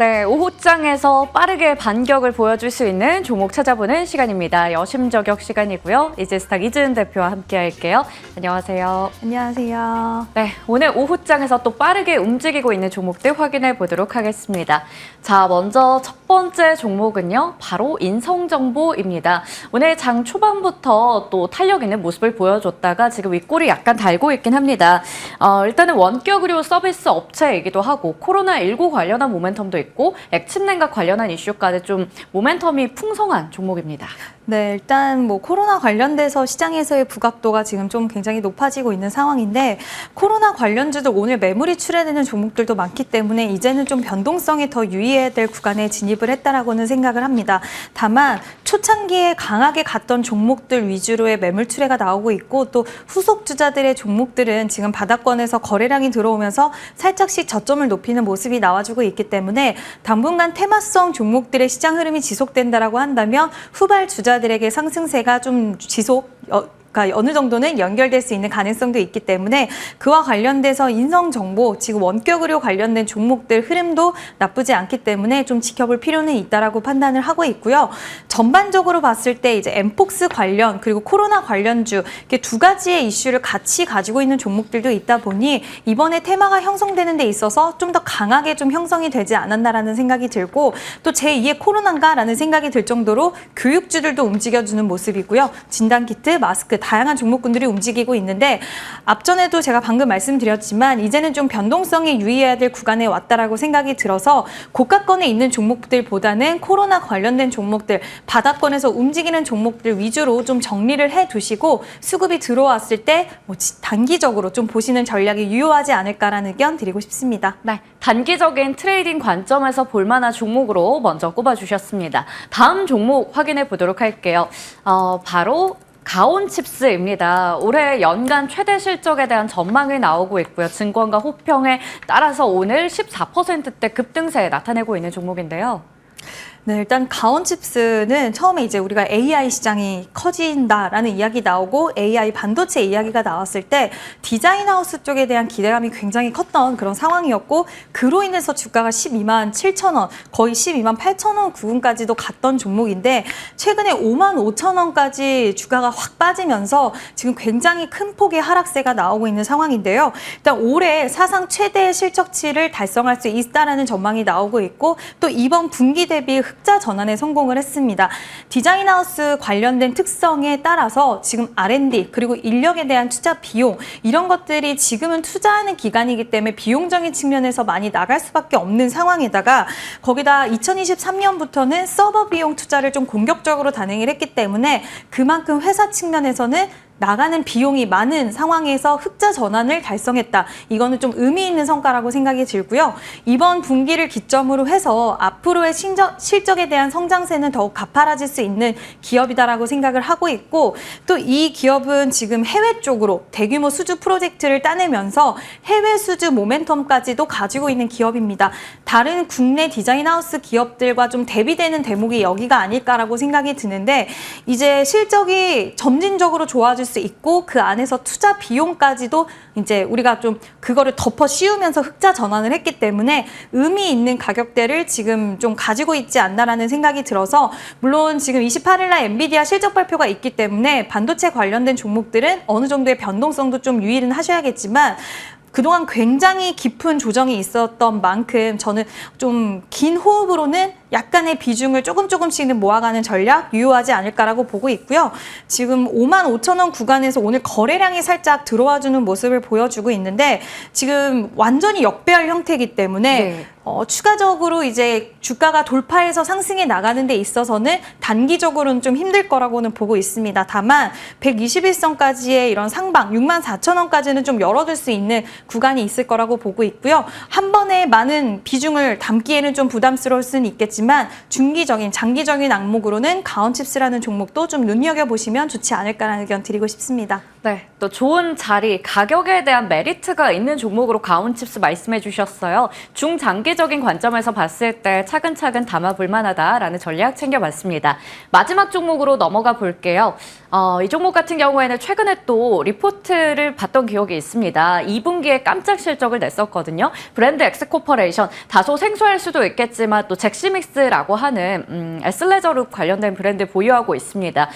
네, 오후장에서 빠르게 반격을 보여줄 수 있는 종목 찾아보는 시간입니다. 여심저격 시간이고요. 이지스탁 이지은 대표와 함께 할게요. 안녕하세요. 안녕하세요. 네, 오늘 오후장에서 또 빠르게 움직이고 있는 종목들 확인해 보도록 하겠습니다. 자, 먼저 첫 번째 종목은요. 바로 인성정보입니다. 오늘 장 초반부터 또 탄력 있는 모습을 보여줬다가 지금 윗골이 약간 달고 있긴 합니다. 일단은 원격 의료 서비스 업체이기도 하고 코로나19 관련한 모멘텀도 있고 액침 냉각 관련한 이슈까지 좀 모멘텀이 풍성한 종목입니다. 네, 일단 코로나 관련돼서 시장에서의 부각도가 지금 좀 굉장히 높아지고 있는 상황인데 코로나 관련주들 오늘 매물이 출회되는 종목들도 많기 때문에 이제는 좀 변동성이 더 유의해야 될 구간에 진입을 했다라고는 생각을 합니다. 다만 초창기에 강하게 갔던 종목들 위주로의 매물 출회가 나오고 있고 또 후속 주자들의 종목들은 지금 바닥권에서 거래량이 들어오면서 살짝씩 저점을 높이는 모습이 나와주고 있기 때문에 당분간 테마성 종목들의 시장 흐름이 지속된다라고 한다면 후발 주자들에게 상승세가 좀 그러니까 어느 정도는 연결될 수 있는 가능성도 있기 때문에 그와 관련돼서 인성정보, 지금 원격 의료 관련된 종목들 흐름도 나쁘지 않기 때문에 좀 지켜볼 필요는 있다라고 판단을 하고 있고요. 전반적으로 봤을 때 이제 엠폭스 관련 그리고 코로나 관련주 이렇게 두 가지의 이슈를 같이 가지고 있는 종목들도 있다 보니 이번에 테마가 형성되는 데 있어서 좀 더 강하게 좀 형성이 되지 않았나라는 생각이 들고 또 제2의 코로나인가라는 생각이 들 정도로 교육주들도 움직여주는 모습이고요. 진단키트, 마스크 다양한 종목군들이 움직이고 있는데 앞전에도 제가 방금 말씀드렸지만 이제는 좀 변동성이 유의해야 될 구간에 왔다라고 생각이 들어서 고가권에 있는 종목들보다는 코로나 관련된 종목들, 바닥권에서 움직이는 종목들 위주로 좀 정리를 해두시고 수급이 들어왔을 때 단기적으로 좀 보시는 전략이 유효하지 않을까라는 의견 드리고 싶습니다. 네, 단기적인 트레이딩 관점에서 볼만한 종목으로 먼저 꼽아주셨습니다. 다음 종목 확인해 보도록 할게요. 바로 가온칩스입니다. 올해 연간 최대 실적에 대한 전망이 나오고 있고요. 증권가 호평에 따라서 오늘 14%대 급등세 나타내고 있는 종목인데요. 네, 일단 가온칩스는 처음에 이제 우리가 AI 시장이 커진다라는 이야기 나오고 AI 반도체 이야기가 나왔을 때 디자인하우스 쪽에 대한 기대감이 굉장히 컸던 그런 상황이었고 그로 인해서 주가가 12만 7천 원, 거의 12만 8천 원 구간까지도 갔던 종목인데 최근에 5만 5천 원까지 주가가 확 빠지면서 지금 굉장히 큰 폭의 하락세가 나오고 있는 상황인데요. 일단 올해 사상 최대 실적치를 달성할 수 있다라는 전망이 나오고 있고 또 이번 분기 대비 흑자 전환에 성공을 했습니다. 디자인하우스 관련된 특성에 따라서 지금 R&D 그리고 인력에 대한 투자 비용 이런 것들이 지금은 투자하는 기간이기 때문에 비용적인 측면에서 많이 나갈 수밖에 없는 상황에다가 거기다 2023년부터는 서버 비용 투자를 좀 공격적으로 단행을 했기 때문에 그만큼 회사 측면에서는 나가는 비용이 많은 상황에서 흑자 전환을 달성했다. 이거는 좀 의미 있는 성과라고 생각이 들고요. 이번 분기를 기점으로 해서 앞으로의 실적에 대한 성장세는 더욱 가파라질 수 있는 기업이다라고 생각을 하고 있고 또 이 기업은 지금 해외 쪽으로 대규모 수주 프로젝트를 따내면서 해외 수주 모멘텀까지도 가지고 있는 기업입니다. 다른 국내 디자인하우스 기업들과 좀 대비되는 대목이 여기가 아닐까라고 생각이 드는데 이제 실적이 점진적으로 좋아질 수 있고 그 안에서 투자 비용까지도 이제 우리가 좀 그거를 덮어 씌우면서 흑자 전환을 했기 때문에 의미 있는 가격대를 지금 좀 가지고 있지 않나라는 생각이 들어서 물론 지금 28일 날 엔비디아 실적 발표가 있기 때문에 반도체 관련된 종목들은 어느 정도의 변동성도 좀 유의는 하셔야겠지만 그동안 굉장히 깊은 조정이 있었던 만큼 저는 좀 긴 호흡으로는 약간의 비중을 조금씩은 모아가는 전략 유효하지 않을까라고 보고 있고요. 지금 5만 5천 원 구간에서 오늘 거래량이 살짝 들어와주는 모습을 보여주고 있는데 지금 완전히 역배열 형태이기 때문에 네. 추가적으로 이제 주가가 돌파해서 상승해 나가는 데 있어서는 단기적으로는 좀 힘들 거라고는 보고 있습니다. 다만 121선까지의 이런 상방 6만 4천 원까지는 좀 열어둘 수 있는 구간이 있을 거라고 보고 있고요. 한 번에 많은 비중을 담기에는 좀 부담스러울 수는 있겠지만 중기적인 장기적인 악목으로는 가온칩스라는 종목도 좀 눈여겨보시면 좋지 않을까라는 의견 드리고 싶습니다. 네, 또 좋은 자리, 가격에 대한 메리트가 있는 종목으로 가온칩스 말씀해 주셨어요. 중장기적인 관점에서 봤을 때 차근차근 담아볼 만하다라는 전략 챙겨봤습니다. 마지막 종목으로 넘어가 볼게요. 이 종목 같은 경우에는 최근에 또 리포트를 봤던 기억이 있습니다. 2분기에 깜짝 실적을 냈었거든요. 브랜드 엑스코퍼레이션, 다소 생소할 수도 있겠지만 또 잭시믹스라고 하는 에슬레저룹 관련된 브랜드 보유하고 있습니다.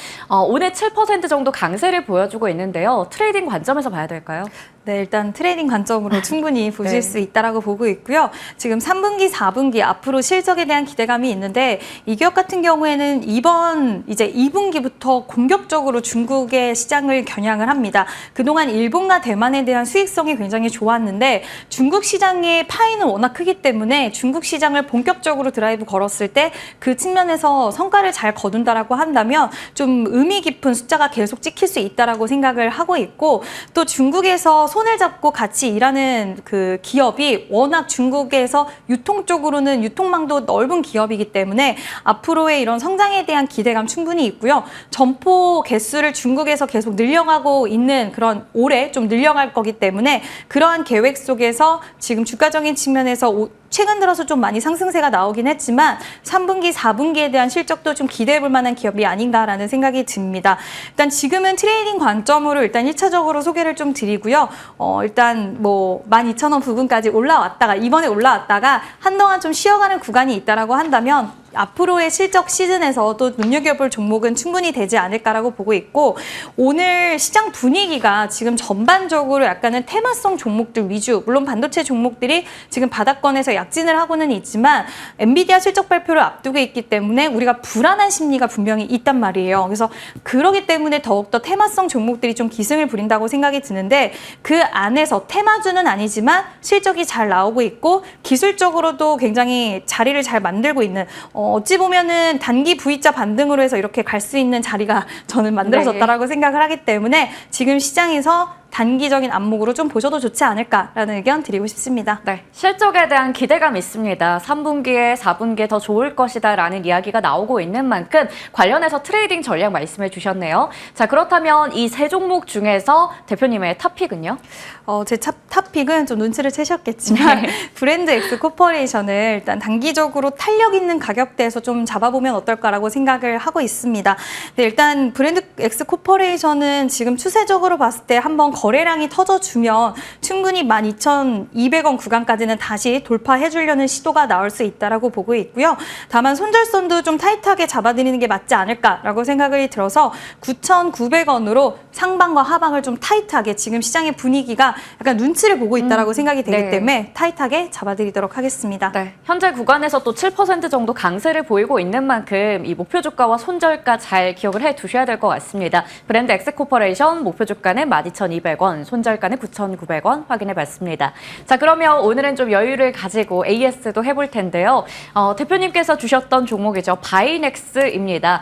오늘 7% 정도 강세를 보여주고 있는데요. 트레이딩 관점에서 봐야 될까요? 네, 일단 트레이딩 관점으로 충분히 보실 네. 수 있다라고 보고 있고요. 지금 3분기, 4분기 앞으로 실적에 대한 기대감이 있는데 이 기업 같은 경우에는 이번 이제 2분기부터 공격적으로 중국의 시장을 겨냥을 합니다. 그동안 일본과 대만에 대한 수익성이 굉장히 좋았는데 중국 시장의 파이는 워낙 크기 때문에 중국 시장을 본격적으로 드라이브 걸었을 때 그 측면에서 성과를 잘 거둔다라고 한다면 좀 의미 깊은 숫자가 계속 찍힐 수 있다라고 생각을 하고 있고 또 중국에서 손을 잡고 같이 일하는 그 기업이 워낙 중국에서 유통 쪽으로는 유통망도 넓은 기업이기 때문에 앞으로의 이런 성장에 대한 기대감 충분히 있고요. 점포 개수를 중국에서 계속 늘려가고 있는 그런 올해 좀 늘려갈 거기 때문에 그러한 계획 속에서 지금 주가적인 측면에서 최근 들어서 좀 많이 상승세가 나오긴 했지만 3분기, 4분기에 대한 실적도 좀 기대해 볼 만한 기업이 아닌가라는 생각이 듭니다. 일단 지금은 트레이딩 관점으로 일단 1차적으로 소개를 좀 드리고요. 일단 뭐 12,000원 부근까지 올라왔다가 이번에 올라왔다가 한동안 좀 쉬어가는 구간이 있다라고 한다면 앞으로의 실적 시즌에서 또 눈여겨볼 종목은 충분히 되지 않을까라고 보고 있고 오늘 시장 분위기가 지금 전반적으로 약간은 테마성 종목들 위주 물론 반도체 종목들이 지금 바닥권에서 약진을 하고는 있지만 엔비디아 실적 발표를 앞두고 있기 때문에 우리가 불안한 심리가 분명히 있단 말이에요. 그래서 그러기 때문에 더욱더 테마성 종목들이 좀 기승을 부린다고 생각이 드는데 그 안에서 테마주는 아니지만 실적이 잘 나오고 있고 기술적으로도 굉장히 자리를 잘 만들고 있는 어찌 보면은 단기 V자 반등으로 해서 이렇게 갈 수 있는 자리가 저는 만들어졌다라고 생각을 하기 때문에 지금 시장에서 단기적인 안목으로 좀 보셔도 좋지 않을까라는 의견 드리고 싶습니다. 네, 실적에 대한 기대감 있습니다. 3분기에 4분기에 더 좋을 것이다라는 이야기가 나오고 있는 만큼 관련해서 트레이딩 전략 말씀해 주셨네요. 자, 그렇다면 이 세 종목 중에서 대표님의 탑픽은요? 제 탑픽은 좀 눈치를 채셨겠지만 네. 브랜드 엑스 코퍼레이션을 일단 단기적으로 탄력 있는 가격대에서 좀 잡아보면 어떨까라고 생각을 하고 있습니다. 네, 일단 브랜드 엑스 코퍼레이션은 지금 추세적으로 봤을 때 한번 거래량이 터져주면 충분히 12,200원 구간까지는 다시 돌파해 주려는 시도가 나올 수 있다라고 보고 있고요. 다만 손절선도 좀 타이트하게 잡아드리는 게 맞지 않을까라고 생각이 들어서 9,900원으로 상방과 하방을 좀 타이트하게 지금 시장의 분위기가 약간 눈치를 보고 있다라고 생각이 되기 네. 때문에 타이트하게 잡아드리도록 하겠습니다. 네, 현재 구간에서 또 7% 정도 강세를 보이고 있는 만큼 이 목표 주가와 손절가 잘 기억을 해 두셔야 될 것 같습니다. 브랜드 엑스코퍼레이션 목표 주가는 12,200원, 손절가는 9,900원 확인해 봤습니다. 자, 그러면 오늘은 좀 여유를 가지고 AS도 해볼 텐데요. 대표님께서 주셨던 종목이죠. 바이넥스입니다.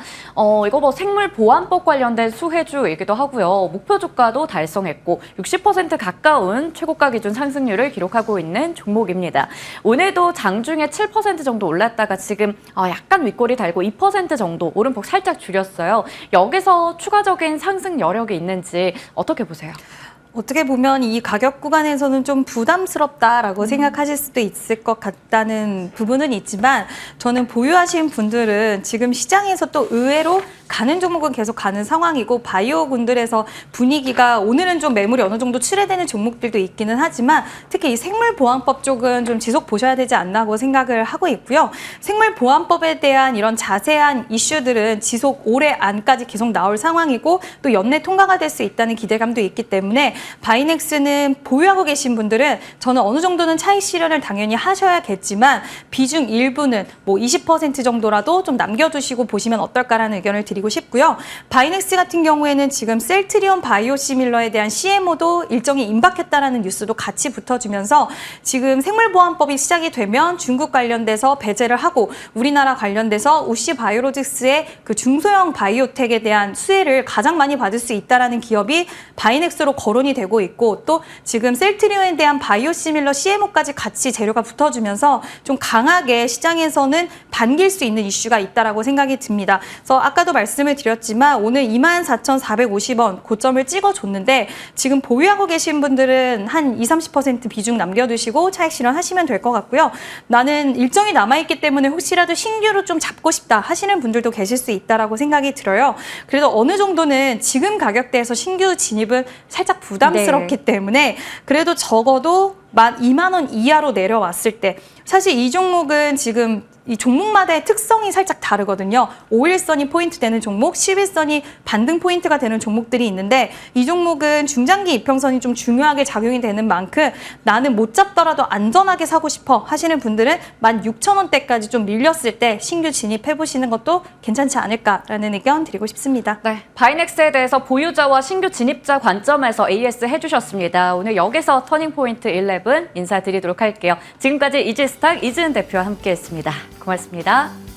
이거 뭐 생물보안법 관련된 수혜주이기도 하고요. 목표 주가도 달성했고 60% 가까운 최고가 기준 상승률을 기록하고 있는 종목입니다. 오늘도 장중에 7% 정도 올랐다가 지금 약간 윗꼬리 달고 2% 정도 오름폭 살짝 줄였어요. 여기서 추가적인 상승 여력이 있는지 어떻게 보세요? 어떻게 보면 이 가격 구간에서는 좀 부담스럽다라고 생각하실 수도 있을 것 같다는 부분은 있지만 저는 보유하신 분들은 지금 시장에서 또 의외로 가는 종목은 계속 가는 상황이고 바이오 군들에서 분위기가 오늘은 좀 매물이 어느 정도 출회되는 종목들도 있기는 하지만 특히 이 생물보안법 쪽은 좀 지속 보셔야 되지 않나고 생각을 하고 있고요. 생물보안법에 대한 이런 자세한 이슈들은 지속 올해 안까지 계속 나올 상황이고 또 연내 통과가 될 수 있다는 기대감도 있기 때문에 바이넥스는 보유하고 계신 분들은 저는 어느 정도는 차익 실현을 당연히 하셔야겠지만 비중 일부는 뭐 20% 정도라도 좀 남겨두시고 보시면 어떨까라는 의견을 드리고 싶고요. 바이넥스 같은 경우에는 지금 셀트리온 바이오시밀러에 대한 CMO도 일정이 임박했다라는 뉴스도 같이 붙어주면서 지금 생물보안법이 시작이 되면 중국 관련돼서 배제를 하고 우리나라 관련돼서 우시 바이오로직스의 그 중소형 바이오텍에 대한 수혜를 가장 많이 받을 수 있다라는 기업이 바이넥스로 거론이 진행이 되고 있고 또 지금 셀트리온에 대한 바이오시밀러 CMO까지 같이 재료가 붙어주면서 좀 강하게 시장에서는 반길 수 있는 이슈가 있다라고 생각이 듭니다. 그래서 아까도 말씀을 드렸지만 오늘 24,450원 고점을 찍어줬는데 지금 보유하고 계신 분들은 한 20-30% 비중 남겨두시고 차익 실현하시면 될 것 같고요. 나는 일정이 남아있기 때문에 혹시라도 신규로 좀 잡고 싶다 하시는 분들도 계실 수 있다라고 생각이 들어요. 그래도 어느 정도는 지금 가격대에서 신규 진입은 살짝 부담스럽기 때문에 그래도 적어도 2만 원 이하로 내려왔을 때 사실 이 종목은 지금 이 종목마다의 특성이 살짝 다르거든요. 5일선이 포인트 되는 종목, 10일선이 반등 포인트가 되는 종목들이 있는데 이 종목은 중장기 이평선이 좀 중요하게 작용이 되는 만큼 나는 못 잡더라도 안전하게 사고 싶어 하시는 분들은 16,000원대까지 좀 밀렸을 때 신규 진입해 보시는 것도 괜찮지 않을까라는 의견 드리고 싶습니다. 네, 바이넥스에 대해서 보유자와 신규 진입자 관점에서 AS 해주셨습니다. 오늘 여기서 터닝포인트 11 인사드리도록 할게요. 지금까지 이지스탁 이지은 대표와 함께했습니다. 고맙습니다.